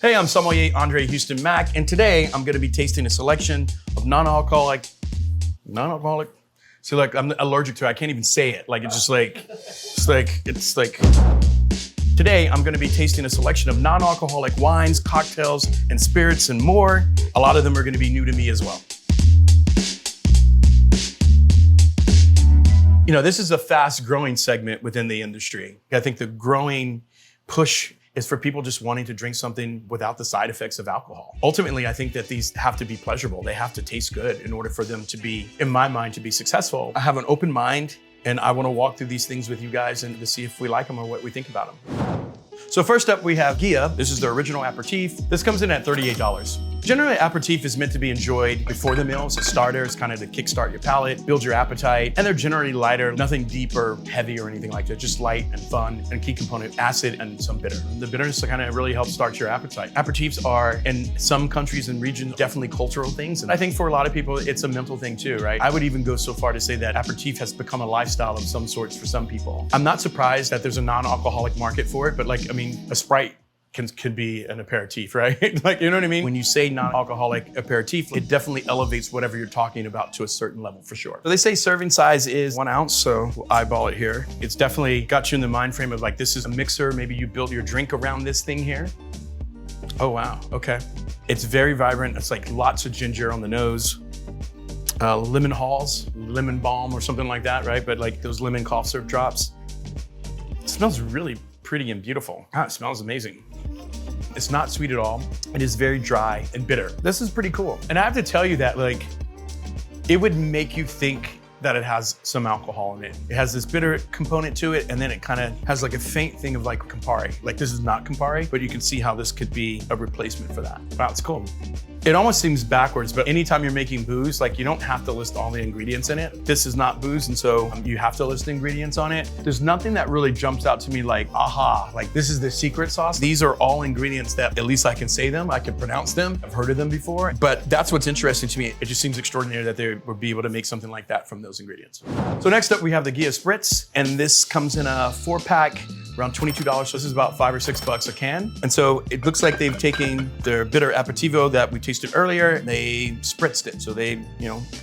Hey, I'm Sommelier André Hueston Mack, and today I'm gonna be tasting a selection of non-alcoholic. See, like, I'm allergic to it, I can't even say it. Like, it's like. Today, I'm gonna be tasting a selection of non-alcoholic wines, cocktails, and spirits, and more. A lot of them are gonna be new to me as well. You know, this is a fast-growing segment within the industry. I think the growing push is for people just wanting to drink something without the side effects of alcohol. Ultimately, I think that these have to be pleasurable. They have to taste good in order for them to be, in my mind, to be successful. I have an open mind and I want to walk through these things with you guys and to see if we like them or what we think about them. So first up, we have Ghia. This is the original Apéritif. This comes in at $38. Generally, Apéritif is meant to be enjoyed before the meal. It's a starter. It's kind of to kickstart your palate, build your appetite. And they're generally lighter, nothing deep or heavy or anything like that. Just light and fun, and key component, acid and some bitter. The bitterness kind of really helps start your appetite. Apéritifs are, in some countries and regions, definitely cultural things. And I think for a lot of people, it's a mental thing too, right? I would even go so far to say that Apéritif has become a lifestyle of some sorts for some people. I'm not surprised that there's a non-alcoholic market for it, but a Sprite could be an aperitif, right? Like, you know what I mean? When you say non-alcoholic aperitif, it definitely elevates whatever you're talking about to a certain level for sure. So they say serving size is 1 ounce, so we'll eyeball it here. It's definitely got you in the mind frame of like, this is a mixer. Maybe you built your drink around this thing here. Oh, wow, okay. It's very vibrant. It's like lots of ginger on the nose. Lemon halls, lemon balm or something like that, right? But like those lemon cough syrup drops. It smells really pretty and beautiful. Ah, it smells amazing. It's not sweet at all. It is very dry and bitter. This is pretty cool. And I have to tell you that like, it would make you think that it has some alcohol in it. It has this bitter component to it, and then it kind of has like a faint thing of like Campari. Like this is not Campari, but you can see how this could be a replacement for that. Wow, it's cool. It almost seems backwards, but anytime you're making booze, like you don't have to list all the ingredients in it. This is not booze, and so you have to list ingredients on it. There's nothing that really jumps out to me like, aha, like this is the secret sauce. These are all ingredients that at least I can say them, I can pronounce them, I've heard of them before. But that's what's interesting to me. It just seems extraordinary that they would be able to make something like that from those ingredients. So next up, we have the Ghia Spritz, and this comes in a 4-pack, around $22. So this is about $5 or $6 a can. And so it looks like they've taken their bitter aperitivo that we tasted earlier, they spritzed it. So they,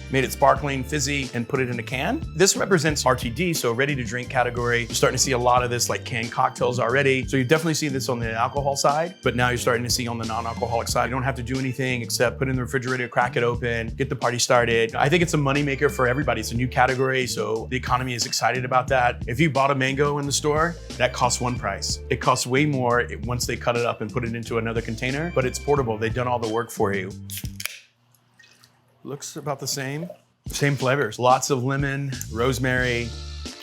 made it sparkling, fizzy, and put it in a can. This represents RTD, so ready to drink category. You're starting to see a lot of this like canned cocktails already. So you definitely see this on the alcohol side, but now you're starting to see on the non-alcoholic side. You don't have to do anything except put it in the refrigerator, crack it open, get the party started. I think it's a moneymaker for everybody. It's a new category, so the economy is excited about that. If you bought a mango in the store, that costs one price. It costs way more once they cut it up and put it into another container, but it's portable. They've done all the work for you. Looks about the same flavors. Lots of lemon, rosemary.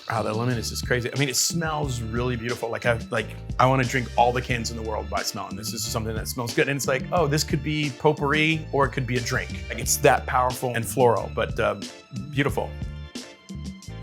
Wow, the lemon is just crazy. I mean, it smells really beautiful. Like I want to drink all the cans in the world by smelling. This is something that smells good. And it's like, oh, this could be potpourri or it could be a drink. Like it's that powerful and floral, but beautiful.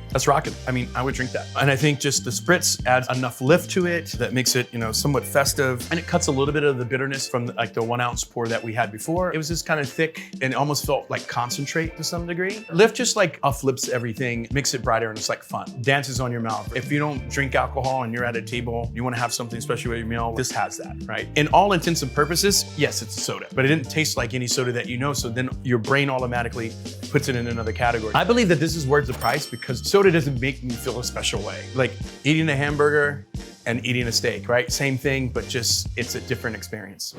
That's rocking. I mean, I would drink that. And I think just the Spritz adds enough lift to it that makes it, somewhat festive. And it cuts a little bit of the bitterness from like the 1 ounce pour that we had before. It was just kind of thick and it almost felt like concentrate to some degree. Lift just like uplifts everything, makes it brighter, and it's like fun. Dances on your mouth. If you don't drink alcohol and you're at a table, you want to have something special with your meal, this has that, right? In all intents and purposes, yes, it's a soda, but it didn't taste like any soda that you know, so then your brain automatically puts it in another category. I believe that this is worth the price because soda doesn't make me feel a special way. Like eating a hamburger and eating a steak, right? Same thing, but just it's a different experience.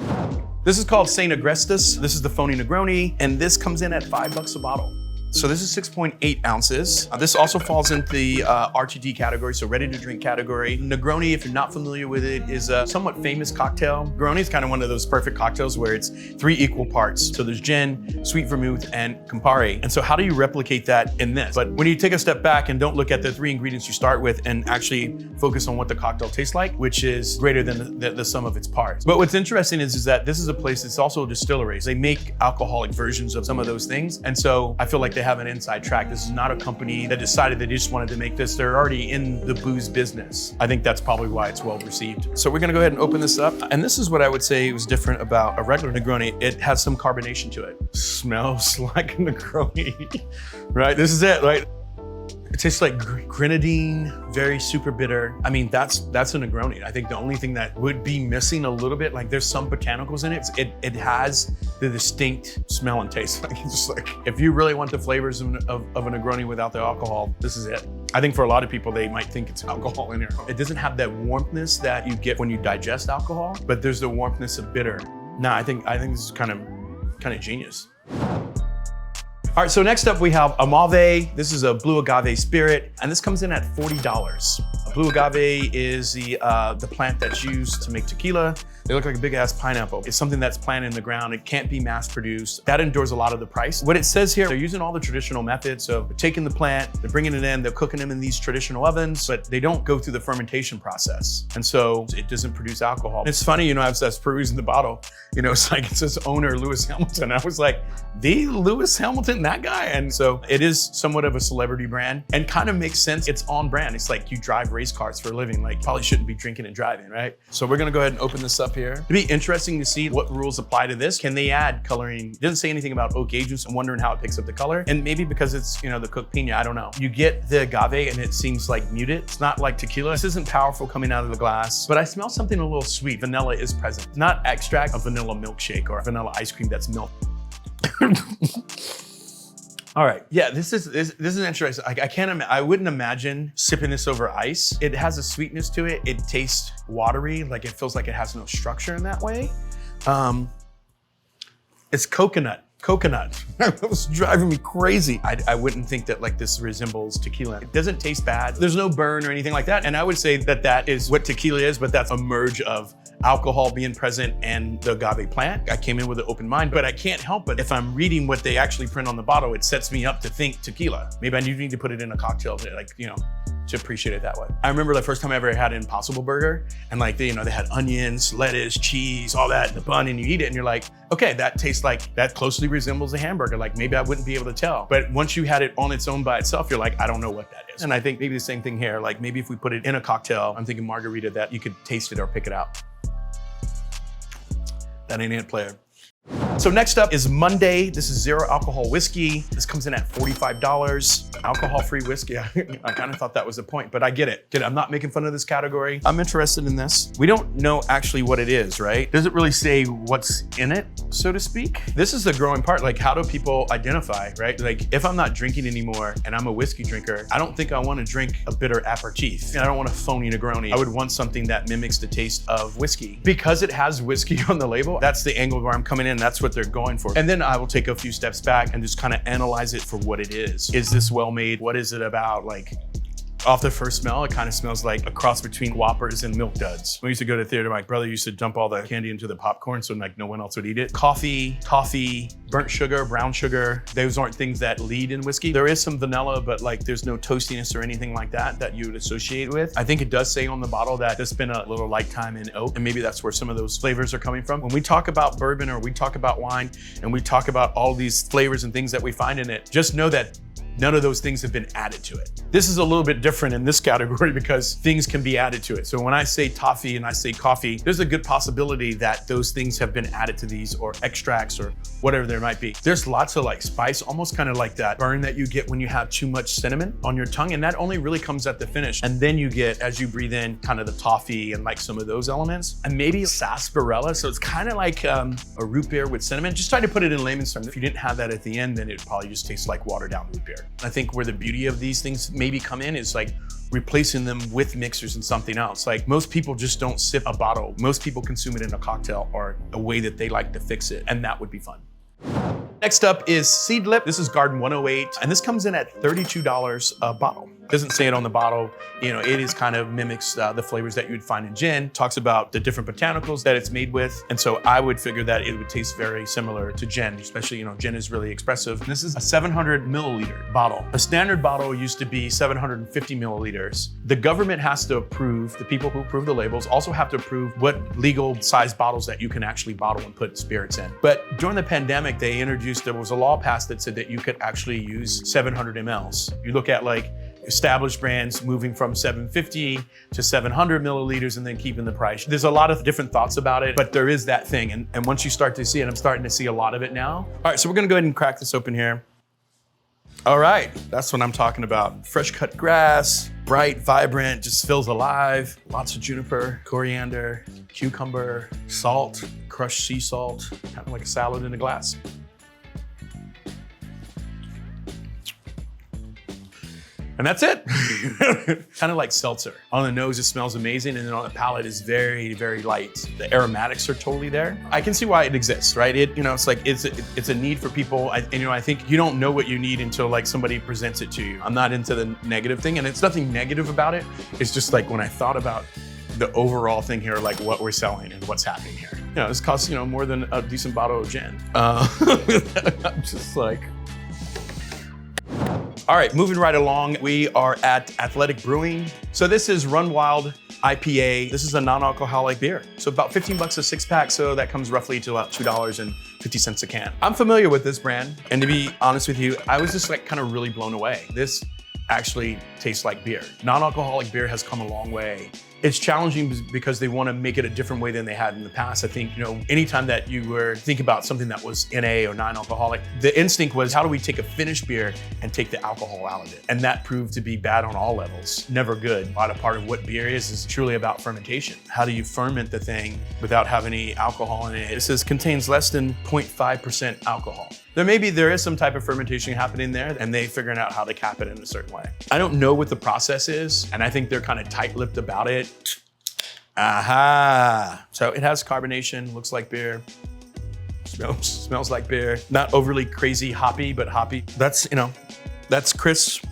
This is called Saint Agrestis. This is the Phony Negroni, and this comes in at $5 a bottle. So this is 6.8 ounces. This also falls into the RTD category, so ready to drink category. Negroni, if you're not familiar with it, is a somewhat famous cocktail. Negroni is kind of one of those perfect cocktails where it's 3 equal parts. So there's gin, sweet vermouth, and Campari. And so how do you replicate that in this? But when you take a step back and don't look at the 3 ingredients you start with and actually focus on what the cocktail tastes like, which is greater than the sum of its parts. But what's interesting is that this is a place that's also a distillery. They make alcoholic versions of some of those things. And so I feel like they have an inside track. This is not a company that decided they just wanted to make this. They're already in the booze business. I think that's probably why it's well received. So we're gonna go ahead and open this up. And this is what I would say was different about a regular Negroni. It has some carbonation to it. Smells like a Negroni, right? This is it, right? It tastes like grenadine, very super bitter. I mean, that's a Negroni. I think the only thing that would be missing a little bit, like there's some botanicals in it. It has the distinct smell and taste. Like it's just like, if you really want the flavors of a Negroni without the alcohol, this is it. I think for a lot of people, they might think it's alcohol in here. It doesn't have that warmthness that you get when you digest alcohol, but there's the warmthness of bitter. Nah, I think this is kind of genius. All right, so next up we have Agave. This is a blue agave spirit, and this comes in at $40. Blue agave is the plant that's used to make tequila. They look like a big ass pineapple. It's something that's planted in the ground. It can't be mass produced. That endures a lot of the price. What it says here, they're using all the traditional methods. So they're taking the plant, they're bringing it in, they're cooking them in these traditional ovens, but they don't go through the fermentation process. And so it doesn't produce alcohol. And it's funny, I was perusing the bottle, it's like, it says owner Lewis Hamilton. I was like, the Lewis Hamilton, that guy? And so it is somewhat of a celebrity brand and kind of makes sense. It's on brand. It's like you drive race cars for a living, like probably shouldn't be drinking and driving, right? So we're gonna go ahead and open this up here. It'd be interesting to see what rules apply to this. Can they add coloring? It doesn't say anything about oak agents. I'm wondering how it picks up the color. And maybe because it's, the cooked pina, I don't know. You get the agave and it seems like muted. It's not like tequila. This isn't powerful coming out of the glass, but I smell something a little sweet. Vanilla is present. Not extract, a vanilla milkshake or a vanilla ice cream that's milk. All right, yeah, this is interesting. I wouldn't imagine sipping this over ice. It has a sweetness to it. It tastes watery, like it feels like it has no structure in that way. It's coconut. That was driving me crazy. I wouldn't think that like this resembles tequila. It doesn't taste bad. There's no burn or anything like that. And I would say that is what tequila is, but that's a merge of alcohol being present and the agave plant. I came in with an open mind, but I can't help it. If I'm reading what they actually print on the bottle, it sets me up to think tequila. Maybe I need to put it in a cocktail, to appreciate it that way. I remember the first time I ever had an Impossible Burger, and like they had onions, lettuce, cheese, all that in the bun, and you eat it, and you're like, okay, that tastes like, that closely resembles a hamburger. Like maybe I wouldn't be able to tell. But once you had it on its own by itself, you're like, I don't know what that is. And I think maybe the same thing here. Like maybe if we put it in a cocktail, I'm thinking margarita, that you could taste it or pick it out. That ain't it, player. So next up is Monday. This is zero alcohol whiskey. This comes in at $45. Alcohol-free whiskey. I kind of thought that was the point, but I get it. I'm not making fun of this category. I'm interested in this. We don't know actually what it is, right? Does it really say what's in it, so to speak? This is the growing part. Like, how do people identify, right? Like, if I'm not drinking anymore and I'm a whiskey drinker, I don't think I want to drink a bitter aperitif. I don't want a phony Negroni. I would want something that mimics the taste of whiskey. Because it has whiskey on the label, that's the angle where I'm coming in. That's what they're going for. And then I will take a few steps back and just kind of analyze it for what it is. Is this well made? What is it about? Like, off the first smell, it kind of smells like a cross between Whoppers and Milk Duds. When we used to go to theater, my brother used to dump all the candy into the popcorn so like no one else would eat it. Coffee, burnt sugar, brown sugar. Those aren't things that lead in whiskey. There is some vanilla, but like there's no toastiness or anything like that you would associate with. I think it does say on the bottle that there's been a little lifetime in oak, and maybe that's where some of those flavors are coming from. When we talk about bourbon or we talk about wine and we talk about all these flavors and things that we find in it, just know that none of those things have been added to it. This is a little bit different in this category because things can be added to it. So when I say toffee and I say coffee, there's a good possibility that those things have been added to these, or extracts or whatever there might be. There's lots of like spice, almost kind of like that burn that you get when you have too much cinnamon on your tongue, and that only really comes at the finish. And then you get, as you breathe in, kind of the toffee and like some of those elements, and maybe sarsaparilla. So it's kind of like a root beer with cinnamon. Just try to put it in layman's terms. If you didn't have that at the end, then it probably just tastes like watered down root beer. I think where the beauty of these things maybe come in is like replacing them with mixers and something else. Like most people just don't sip a bottle. Most people consume it in a cocktail or a way that they like to fix it, and that would be fun. Next up is Seedlip. This is Garden 108, and this comes in at $32 a bottle. Doesn't say it on the bottle. It is kind of mimics the flavors that you would find in gin. Talks about the different botanicals that it's made with. And so I would figure that it would taste very similar to gin, especially, gin is really expressive. And this is a 700 milliliter bottle. A standard bottle used to be 750 milliliters. The government has to approve, the people who approve the labels also have to approve what legal size bottles that you can actually bottle and put spirits in. But during the pandemic, there was a law passed that said that you could actually use 700 mLs. You look at like established brands moving from 750 to 700 milliliters and then keeping the price. There's a lot of different thoughts about it, but there is that thing. And once you start to see it, I'm starting to see a lot of it now. All right, so we're gonna go ahead and crack this open here. All right, that's what I'm talking about. Fresh cut grass, bright, vibrant, just feels alive. Lots of juniper, coriander, cucumber, salt, crushed sea salt, kind of like a salad in a glass. And that's it. Kind of like seltzer. On the nose, it smells amazing, and then on the palate is very, very light. The aromatics are totally there. I can see why it exists, right? It's like it's a need for people. I think you don't know what you need until like somebody presents it to you. I'm not into the negative thing, and it's nothing negative about it. It's just like when I thought about the overall thing here, like what we're selling and what's happening here. This costs more than a decent bottle of gin. I'm just like. All right, moving right along, we are at Athletic Brewing. So this is Run Wild IPA. This is a non-alcoholic beer. So about $15 a 6-pack, so that comes roughly to about $2.50 a can. I'm familiar with this brand, and to be honest with you, I was just like kind of really blown away. This actually tastes like beer. Non-alcoholic beer has come a long way. It's challenging because they want to make it a different way than they had in the past. I think, anytime that you were thinking about something that was NA or non-alcoholic, the instinct was, how do we take a finished beer and take the alcohol out of it? And that proved to be bad on all levels. Never good. A lot of part of what beer is truly about fermentation. How do you ferment the thing without having any alcohol in it? It says contains less than 0.5% alcohol. There is some type of fermentation happening there, and they figuring out how to cap it in a certain way. I don't know what the process is, and I think they're kind of tight-lipped about it. Aha! So it has carbonation, looks like beer, smells like beer. Not overly crazy hoppy, but hoppy. That's crisp,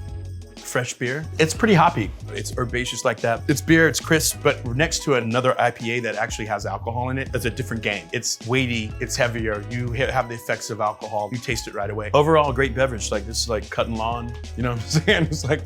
fresh beer. It's pretty hoppy. It's herbaceous like that. It's beer, it's crisp, but next to another IPA that actually has alcohol in it, it's a different game. It's weighty, it's heavier. You have the effects of alcohol. You taste it right away. Overall, a great beverage. Like this is like cutting lawn, you know what I'm saying? It's like.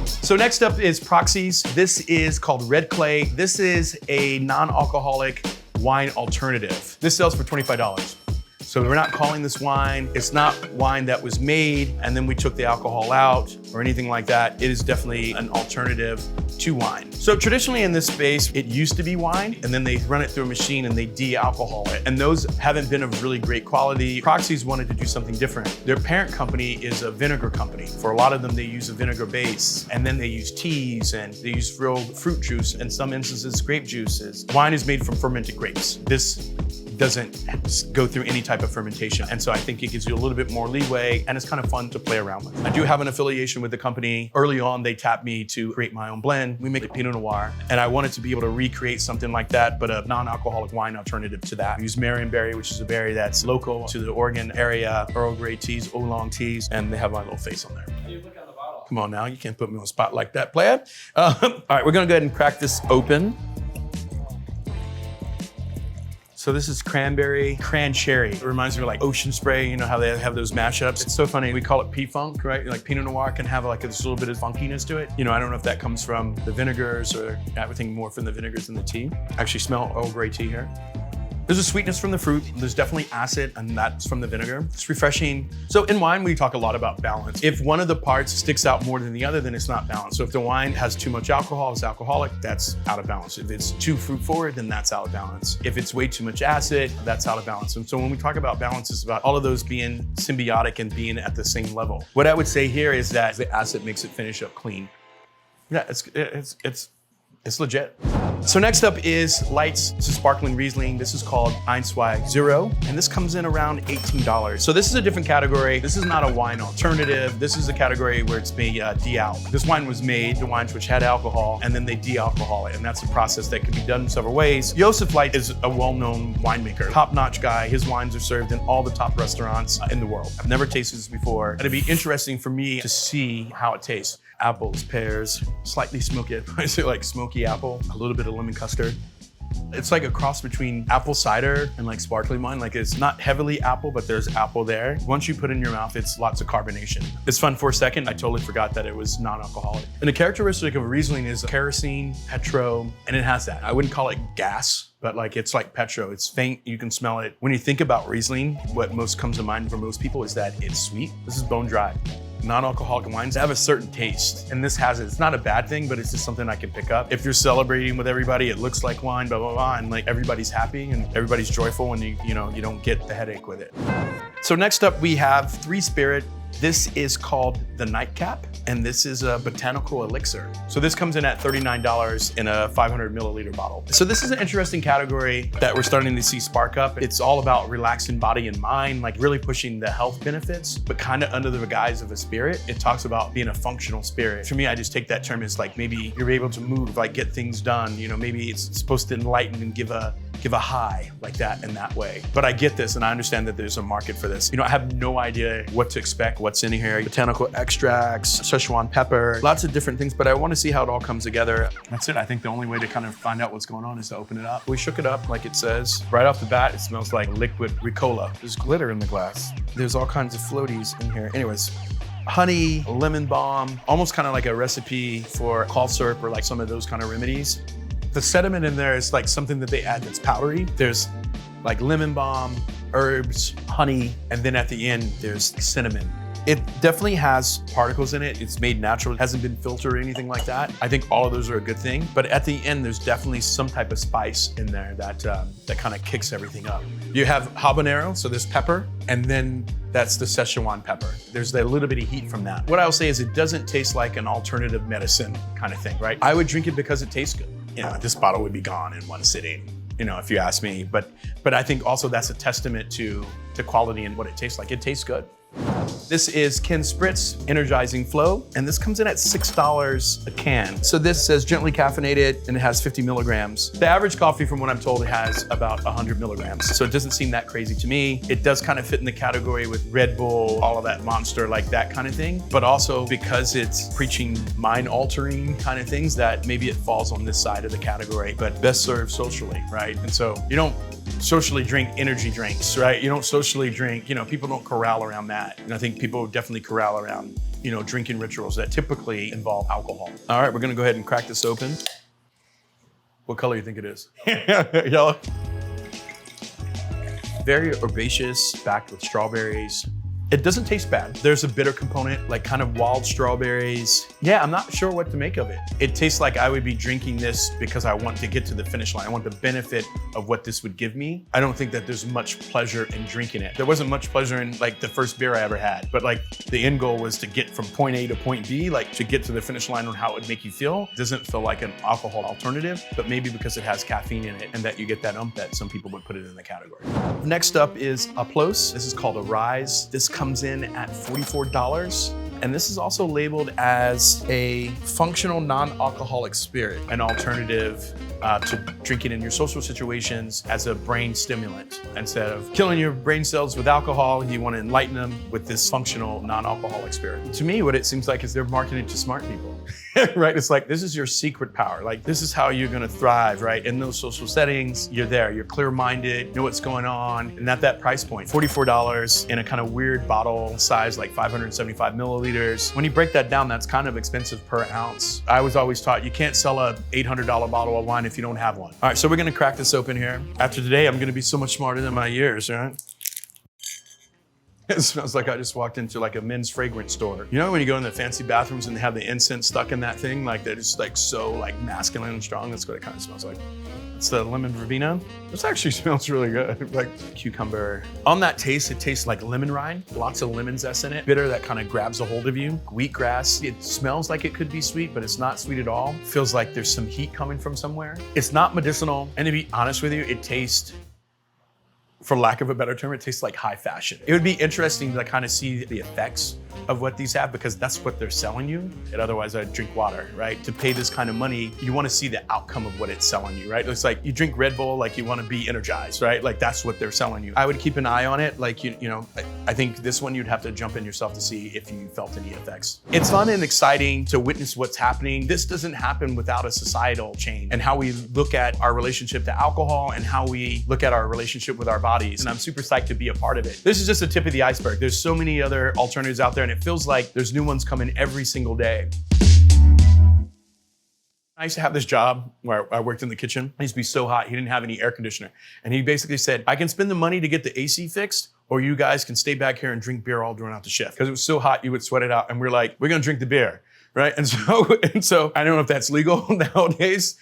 So next up is Proxies. This is called Red Clay. This is a non-alcoholic wine alternative. This sells for $25. So we're not calling this wine. It's not wine that was made and then we took the alcohol out or anything like that. It is definitely an alternative to wine. So traditionally in this space, it used to be wine and then they run it through a machine and they de-alcohol it. And those haven't been of really great quality. Proxies wanted to do something different. Their parent company is a vinegar company. For a lot of them, they use a vinegar base and then they use teas and they use real fruit juice, in some instances, grape juices. Wine is made from fermented grapes. This doesn't go through any type of fermentation. And so I think it gives you a little bit more leeway and it's kind of fun to play around with. I do have an affiliation with the company. Early on, they tapped me to create my own blend. We make a Pinot Noir and I wanted to be able to recreate something like that, but a non-alcoholic wine alternative to that. We use Marionberry, which is a berry that's local to the Oregon area, Earl Grey teas, oolong teas, and they have my little face on there. Come on now, you can't put me on a spot like that, player. All right, we're gonna go ahead and crack this open. So this is cranberry, cran-cherry. It reminds me of like Ocean Spray, you know how they have those mashups. It's so funny, we call it P-Funk, right? Like Pinot Noir can have like this little bit of funkiness to it. I don't know if that comes from the vinegars or everything more from the vinegars than the tea. Actually smell Earl Grey tea here. There's a sweetness from the fruit. There's definitely acid, and that's from the vinegar. It's refreshing. So in wine, we talk a lot about balance. If one of the parts sticks out more than the other, then it's not balanced. So if the wine has too much alcohol, it's alcoholic, that's out of balance. If it's too fruit forward, then that's out of balance. If it's way too much acid, that's out of balance. And so when we talk about balance, it's about all of those being symbiotic and being at the same level. What I would say here is that the acid makes it finish up clean. Yeah, it's legit. So next up is Leitz Sparkling Riesling. This is called 1.0, and this comes in around $18. So this is a different category. This is not a wine alternative. This is a category where it's made de-alc. This wine was made, the wines which had alcohol, and then they de-alcohol it, and that's a process that can be done in several ways. Josef Leitz is a well-known winemaker, top-notch guy. His wines are served in all the top restaurants in the world. I've never tasted this before. It'd be interesting for me to see how it tastes. Apples, pears, slightly smoky. I say like smoky apple, a little bit of lemon custard. It's like a cross between apple cider and like sparkling wine. Like it's not heavily apple, but there's apple there. Once you put it in your mouth, it's lots of carbonation. It's fun for a second. I totally forgot that it was non-alcoholic. And the characteristic of a Riesling is kerosene, petro, and it has that. I wouldn't call it gas, but like it's like petro. It's faint, you can smell it. When you think about Riesling, what most comes to mind for most people is that it's sweet. This is bone dry. Non-alcoholic wines have a certain taste, and this has it. It's not a bad thing, but it's just something I can pick up. If you're celebrating with everybody, it looks like wine, blah, blah, blah, and like everybody's happy and everybody's joyful and you don't get the headache with it. So next up we have 3 Spirit. This is called the Nightcap, and this is a botanical elixir. So this comes in at $39 in a 500 milliliter bottle. So this is an interesting category that we're starting to see spark up. It's all about relaxing body and mind, like really pushing the health benefits, but kind of under the guise of a spirit. It talks about being a functional spirit. For me, I just take that term as like maybe you're able to move, like get things done. You know, maybe it's supposed to enlighten and give a high like that in that way. But I get this and I understand that there's a market for this. You know, I have no idea what to expect, what's in here. Botanical extracts, Szechuan pepper, lots of different things, but I want to see how it all comes together. That's it. I think the only way to kind of find out what's going on is to open it up. We shook it up like it says. Right off the bat, it smells like liquid Ricola. There's glitter in the glass. There's all kinds of floaties in here. Anyways, honey, lemon balm, almost kind of like a recipe for cough syrup or like some of those kind of remedies. The sediment in there is like something that they add that's powdery. There's like lemon balm, herbs, honey, and then at the end, there's cinnamon. It definitely has particles in it. It's made natural. It hasn't been filtered or anything like that. I think all of those are a good thing. But at the end, there's definitely some type of spice in there that kind of kicks everything up. You have habanero, so there's pepper, and then that's the Szechuan pepper. There's a little bit of heat from that. What I'll say is it doesn't taste like an alternative medicine kind of thing, right? I would drink it because it tastes good. You know, this bottle would be gone in one sitting, you know, if you ask me. But I think also that's a testament to the quality and what it tastes like. It tastes good. This is Ken Spritz Energizing Flow, and this comes in at $6 a can. So this says gently caffeinated, and it has 50 milligrams. The average coffee, from what I'm told, has about 100 milligrams. So it doesn't seem that crazy to me. It does kind of fit in the category with Red Bull, all of that Monster, like that kind of thing. But also because it's preaching mind-altering kind of things, that maybe it falls on this side of the category, but best served socially, right? And so you don't socially drink energy drinks, right? You don't socially drink, you know, people don't corral around that. And I think people definitely corral around, you know, drinking rituals that typically involve alcohol. All right, we're gonna go ahead and crack this open. What color do you think it is? Yellow. Very herbaceous, backed with strawberries. It doesn't taste bad. There's a bitter component, like kind of wild strawberries. Yeah, I'm not sure what to make of it. It tastes like I would be drinking this because I want to get to the finish line. I want the benefit of what this would give me. I don't think that there's much pleasure in drinking it. There wasn't much pleasure in like the first beer I ever had, but like the end goal was to get from point A to point B, like to get to the finish line on how it would make you feel. It doesn't feel like an alcohol alternative, but maybe because it has caffeine in it and that you get that that some people would put it in the category. Next up is Aplós. This is called Arise. This comes in at $44. And this is also labeled as a functional non-alcoholic spirit, an alternative to drinking in your social situations as a brain stimulant. Instead of killing your brain cells with alcohol, you want to enlighten them with this functional non-alcoholic spirit. To me, what it seems like is they're marketing to smart people, right? It's like, this is your secret power. Like, this is how you're going to thrive, right? In those social settings, you're there, you're clear-minded, know what's going on. And at that price point, $44 in a kind of weird bottle size, like 575 milliliters. When you break that down, that's kind of expensive per ounce. I was always taught you can't sell a $800 bottle of wine if you don't have one. All right, so we're gonna crack this open here. After today, I'm gonna be so much smarter than my years, right? It smells like I just walked into like a men's fragrance store. You know when you go in the fancy bathrooms and they have the incense stuck in that thing? Like they're just like so like masculine and strong. That's what it kind of smells like. It's the lemon verbena. This actually smells really good. Like cucumber. On that taste, it tastes like lemon rind. Lots of lemon zest in it. Bitter that kind of grabs a hold of you. Wheatgrass. It smells like it could be sweet, but it's not sweet at all. Feels like there's some heat coming from somewhere. It's not medicinal. And to be honest with you, it tastes, for lack of a better term, it tastes like high fashion. It would be interesting to kind of see the effects of what these have because that's what they're selling you. And otherwise I'd drink water, right? To pay this kind of money, you want to see the outcome of what it's selling you, right? It's like you drink Red Bull, like you want to be energized, right? Like that's what they're selling you. I would keep an eye on it. Like, you know, I think this one you'd have to jump in yourself to see if you felt any effects. It's fun and exciting to witness what's happening. This doesn't happen without a societal change and how we look at our relationship to alcohol and how we look at our relationship with our bodies. And I'm super psyched to be a part of it. This is just the tip of the iceberg. There's so many other alternatives out there and it feels like there's new ones coming every single day. I used to have this job where I worked in the kitchen. It used to be so hot, he didn't have any air conditioner. And he basically said, I can spend the money to get the AC fixed, or you guys can stay back here and drink beer all during out the shift. Because it was so hot, you would sweat it out. And we're like, we're gonna drink the beer, right? And so I don't know if that's legal nowadays,